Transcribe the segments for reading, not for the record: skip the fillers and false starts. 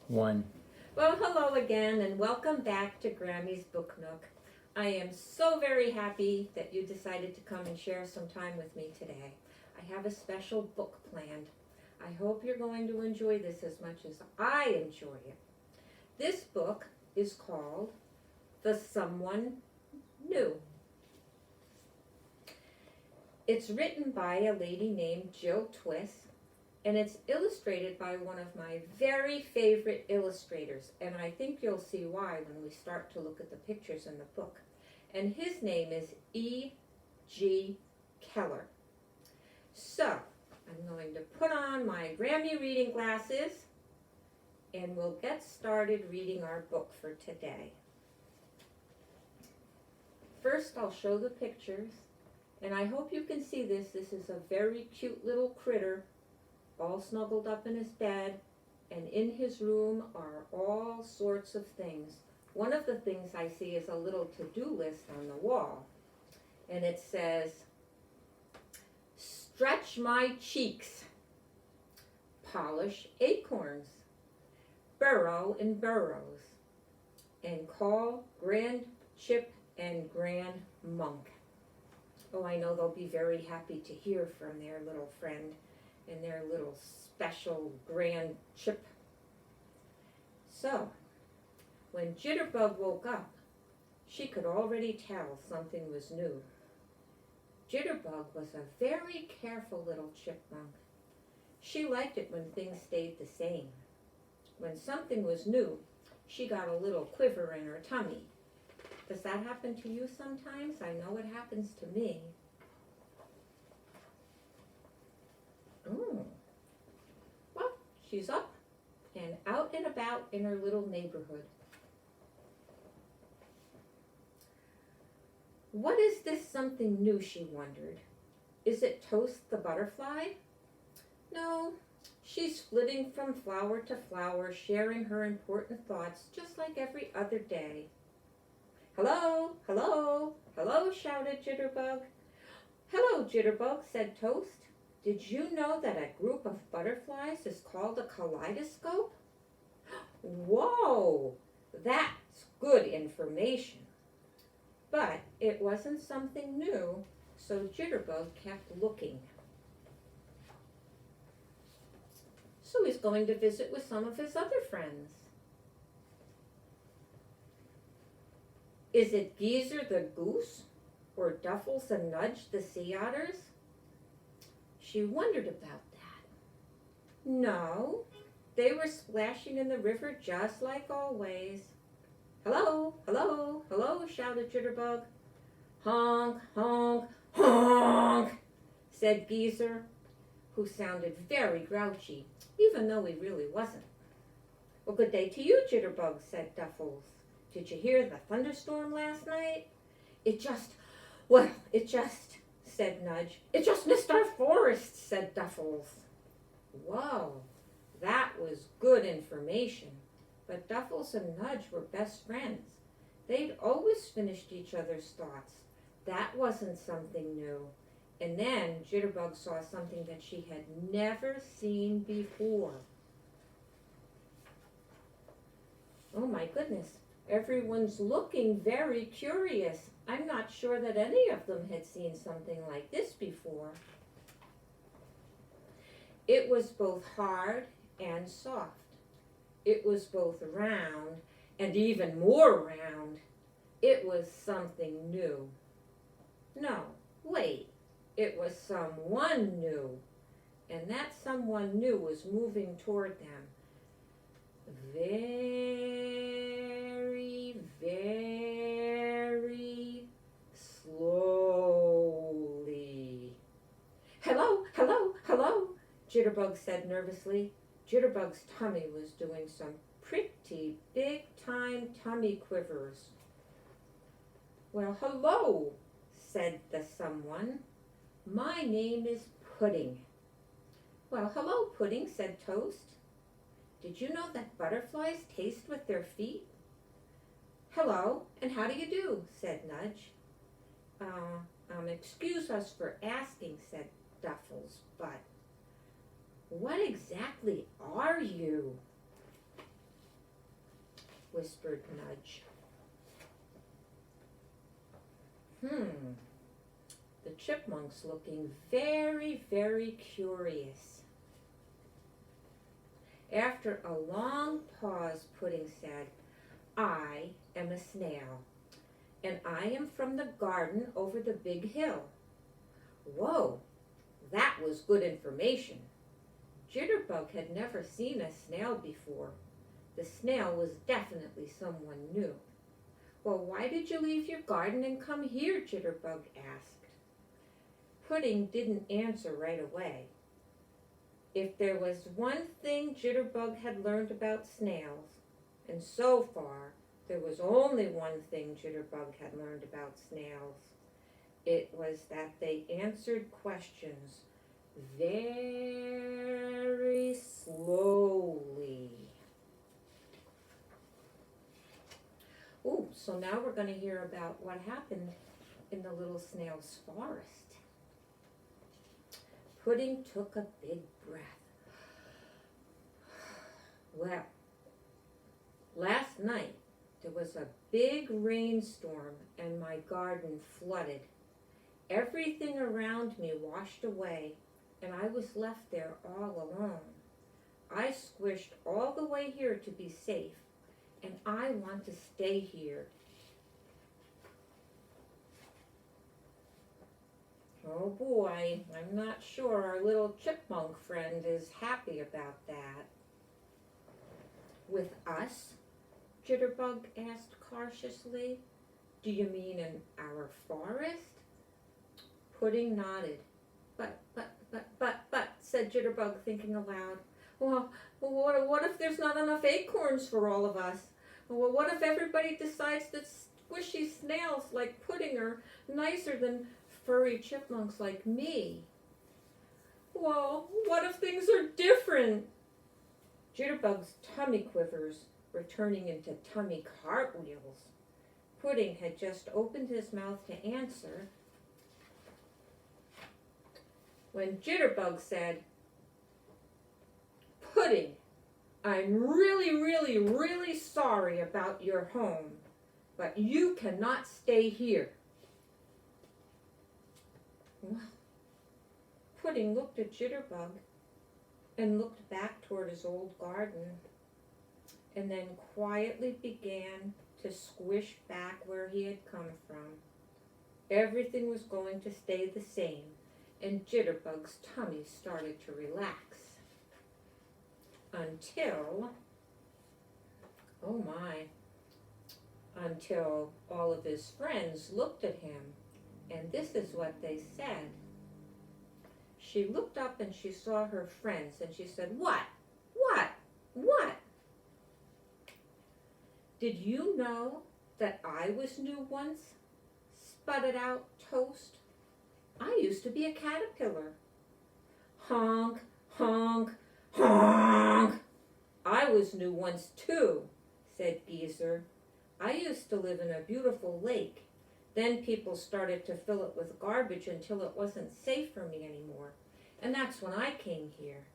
One. Well, hello again and welcome back to Grammie's Book Nook. I am so very happy that you decided to come and share some time with me today. I have a special book planned. I hope you're going to enjoy this as much as I enjoy it. This book is called The Someone New. It's written by a lady named Jill Twiss, and it's illustrated by one of my very favorite illustrators, and I think you'll see why when we start to look at the pictures in the book. And his name is E.G. Keller. So, I'm going to put on my Grammie reading glasses, and we'll get started reading our book for today. First, I'll show the pictures, and I hope you can see this. This is a very cute little critter, all snuggled up in his bed, and in his room are all sorts of things. One of the things I see is a little to-do list on the wall, and it says, stretch my cheeks, polish acorns, burrow in burrows, and call Grand Chip and Grand Monk. Oh, I know they'll be very happy to hear from their little friend and their little special Grand Chip. So, when Jitterbug woke up, she could already tell something was new. Jitterbug was a very careful little chipmunk. She liked it when things stayed the same. When something was new, she got a little quiver in her tummy. Does that happen to you sometimes? I know it happens to me. Well, she's up and out and about in her little neighborhood. What is this something new, she wondered. Is it Toast the butterfly? No, she's flitting from flower to flower, sharing her important thoughts just like every other day. Hello, hello, hello, shouted Jitterbug. Hello, Jitterbug, said Toast. Did you know that a group of butterflies is called a kaleidoscope? Whoa, that's good information. But it wasn't something new, so Jitterbug kept looking. So he's going to visit with some of his other friends. Is it Geezer the goose or Duffles and Nudge the sea otters? She wondered about that. No, they were splashing in the river just like always. Hello, hello, hello, shouted Jitterbug. Honk, honk, honk, said Geezer, who sounded very grouchy, even though he really wasn't. Well, good day to you, Jitterbug, said Duffles. Did you hear the thunderstorm last night? It just, said Nudge. It just missed our forest, said Duffles. Whoa, that was good information. But Duffles and Nudge were best friends. They'd always finished each other's thoughts. That wasn't something new. And then Jitterbug saw something that she had never seen before. Oh my goodness. Everyone's looking very curious. I'm not sure that any of them had seen something like this before. It was both hard and soft. It was both round and even more round. It was something new. No, wait. It was someone new. And that someone new was moving toward them. Very, very slowly. Hello, hello, hello, Jitterbug said nervously. Jitterbug's tummy was doing some pretty big-time tummy quivers. Well, hello, said the someone. My name is Pudding. Well, hello, Pudding, said Toast. Did you know that butterflies taste with their feet? Hello, and how do you do, said Nudge. Excuse us for asking, said Duffles, but what exactly are you? whispered Nudge. The chipmunk's looking very, very curious. After a long pause, Pudding said, I am a snail, and I am from the garden over the big hill. Whoa, that was good information. Jitterbug had never seen a snail before. The snail was definitely someone new. Well, why did you leave your garden and come here? Jitterbug asked. Pudding didn't answer right away. If there was one thing Jitterbug had learned about snails, and so far there was only one thing Jitterbug had learned about snails, it was that they answered questions very slowly. Ooh, so now we're going to hear about what happened in the little snail's forest. Pudding took a big breath. Well, last night there was a big rainstorm and my garden flooded. Everything around me washed away and I was left there all alone. I squished all the way here to be safe, and I want to stay here. Oh boy, I'm not sure our little chipmunk friend is happy about that. With us? Jitterbug asked cautiously. Do you mean in our forest? Pudding nodded. But, said Jitterbug, thinking aloud. Well, what if there's not enough acorns for all of us? Well, what if everybody decides that squishy snails like Pudding are nicer than furry chipmunks like me? Well, what if things are different? Jitterbug's tummy quivers were turning into tummy cartwheels. Pudding had just opened his mouth to answer when Jitterbug said, Pudding, I'm really sorry about your home, but you cannot stay here. Well, Pudding looked at Jitterbug and looked back toward his old garden and then quietly began to squish back where he had come from. Everything was going to stay the same, and Jitterbug's tummy started to relax. Until all of his friends looked at him, and this is what they said. She looked up and she saw her friends, and she said, What? Did you know that I was new once? Sputtered out Toast. I used to be a caterpillar. Honk, honk, honk. I was new once too, said Geezer. I used to live in a beautiful lake. Then people started to fill it with garbage until it wasn't safe for me anymore. And that's when I came here.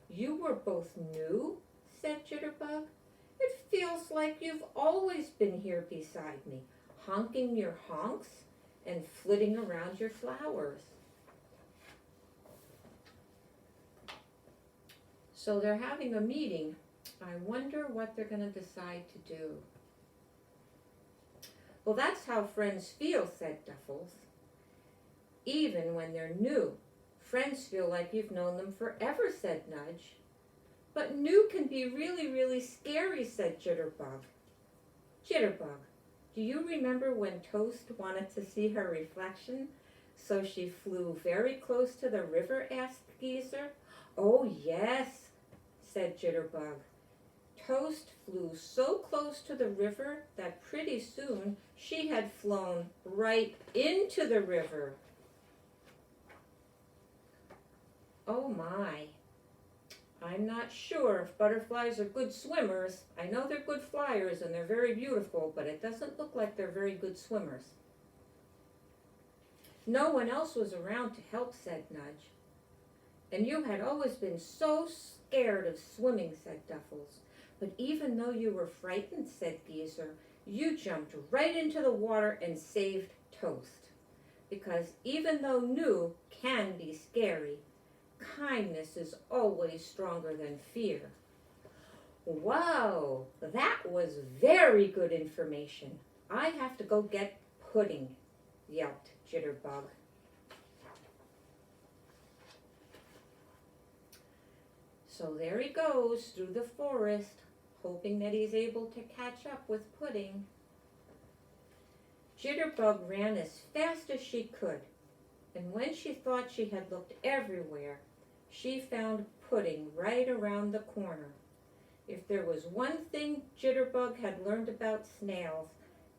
You were both new, said Jitterbug. It feels like you've always been here beside me, honking your honks and flitting around your flowers. So they're having a meeting. I wonder what they're going to decide to do. Well, that's how friends feel, said Duffles. Even when they're new, friends feel like you've known them forever, said Nudge. But new can be really scary, said Jitterbug. Jitterbug, do you remember when Toast wanted to see her reflection, so she flew very close to the river, asked Geezer. Oh, yes, said Jitterbug. Toast flew so close to the river that pretty soon she had flown right into the river. Oh my, I'm not sure if butterflies are good swimmers. I know they're good flyers and they're very beautiful, but it doesn't look like they're very good swimmers. No one else was around to help, said Nudge. And you had always been so scared of swimming, said Duffles. But even though you were frightened, said Geezer, you jumped right into the water and saved Toast. Because even though new can be scary, kindness is always stronger than fear. Whoa, that was very good information. I have to go get pudding, yelped Jitterbug. So there he goes through the forest, hoping that he's able to catch up with Pudding. Jitterbug ran as fast as she could, and when she thought she had looked everywhere, she found Pudding right around the corner. If there was one thing Jitterbug had learned about snails,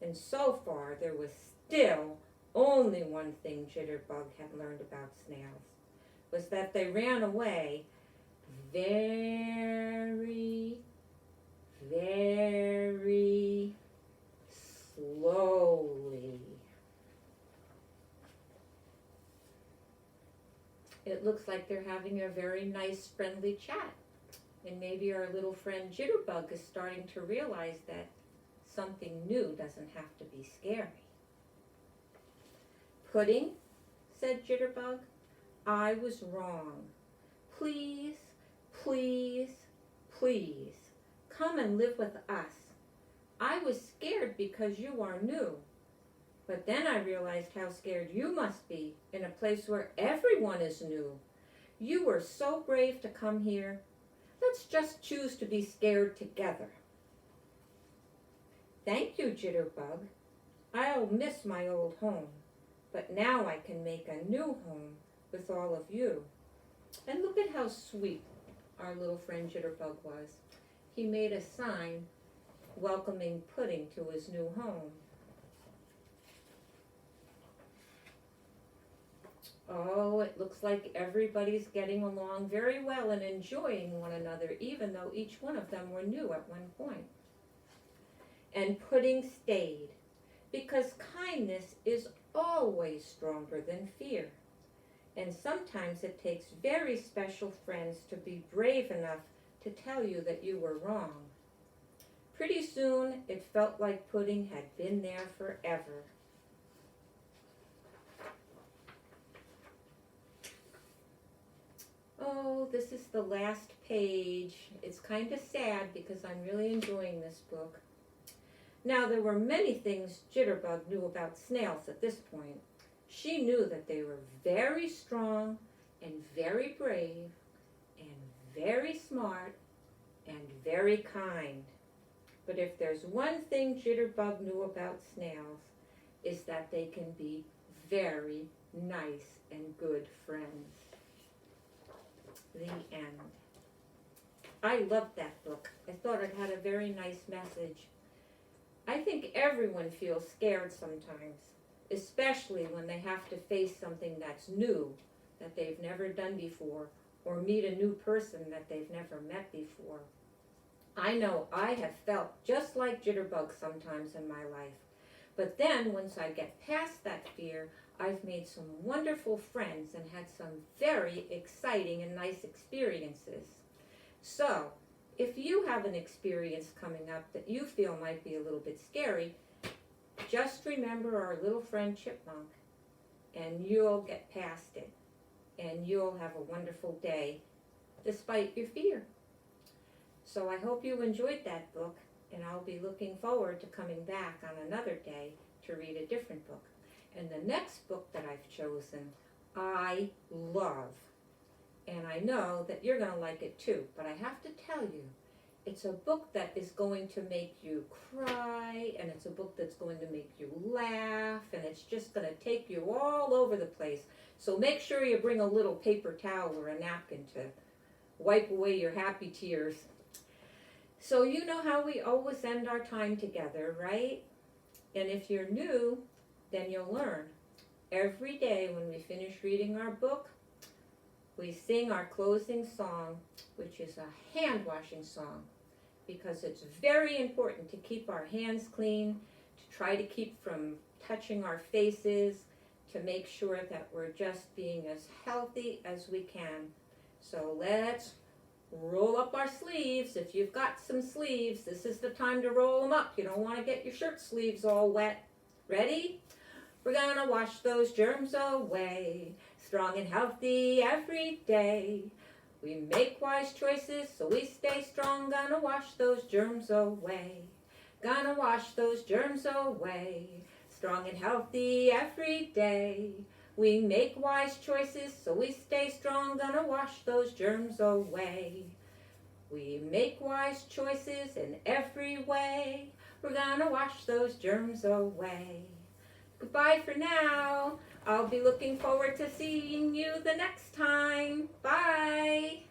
and so far there was still only one thing Jitterbug had learned about snails, was that they ran away very, very slowly. It looks like they're having a very nice, friendly chat. And maybe our little friend Jitterbug is starting to realize that something new doesn't have to be scary. Pudding, said Jitterbug, I was wrong. Please, please, please, come and live with us. I was scared because you are new. But then I realized how scared you must be in a place where everyone is new. You were so brave to come here. Let's just choose to be scared together. Thank you, Jitterbug. I'll miss my old home, but now I can make a new home with all of you. And look at how sweet our little friend Jitterbug was. He made a sign welcoming Pudding to his new home. Oh, it looks like everybody's getting along very well and enjoying one another, even though each one of them were new at one point. And Pudding stayed, because kindness is always stronger than fear. And sometimes it takes very special friends to be brave enough to tell you that you were wrong. Pretty soon, it felt like Pudding had been there forever. Oh, this is the last page. It's kind of sad because I'm really enjoying this book. Now, there were many things Jitterbug knew about snails at this point. She knew that they were very strong and very brave and very smart and very kind. But if there's one thing Jitterbug knew about snails, is that they can be very nice and good friends. The end. I loved that book. I thought it had a very nice message. I think everyone feels scared sometimes, especially when they have to face something that's new, that they've never done before, or meet a new person that they've never met before. I know I have felt just like Jitterbug sometimes in my life. But then, once I get past that fear, I've made some wonderful friends and had some very exciting and nice experiences. So, if you have an experience coming up that you feel might be a little bit scary, just remember our little friend Chipmunk, and you'll get past it, and you'll have a wonderful day, despite your fear. So I hope you enjoyed that book, and I'll be looking forward to coming back on another day to read a different book. And the next book that I've chosen, I love. And I know that you're going to like it too, but I have to tell you, it's a book that is going to make you cry, and it's a book that's going to make you laugh, and it's just going to take you all over the place. So make sure you bring a little paper towel or a napkin to wipe away your happy tears. So you know how we always end our time together, right? And if you're new, then you'll learn. Every day when we finish reading our book, we sing our closing song, which is a hand washing song, because it's very important to keep our hands clean, to try to keep from touching our faces, to make sure that we're just being as healthy as we can. So let's roll up our sleeves. If you've got some sleeves, this is the time to roll them up. You don't want to get your shirt sleeves all wet. Ready? We're gonna wash those germs away, strong and healthy every day. We make wise choices so we stay strong, gonna wash those germs away. Gonna wash those germs away, strong and healthy every day. We make wise choices so we stay strong, gonna wash those germs away. We make wise choices in every way, we're gonna wash those germs away. Goodbye for now. I'll be looking forward to seeing you the next time. Bye.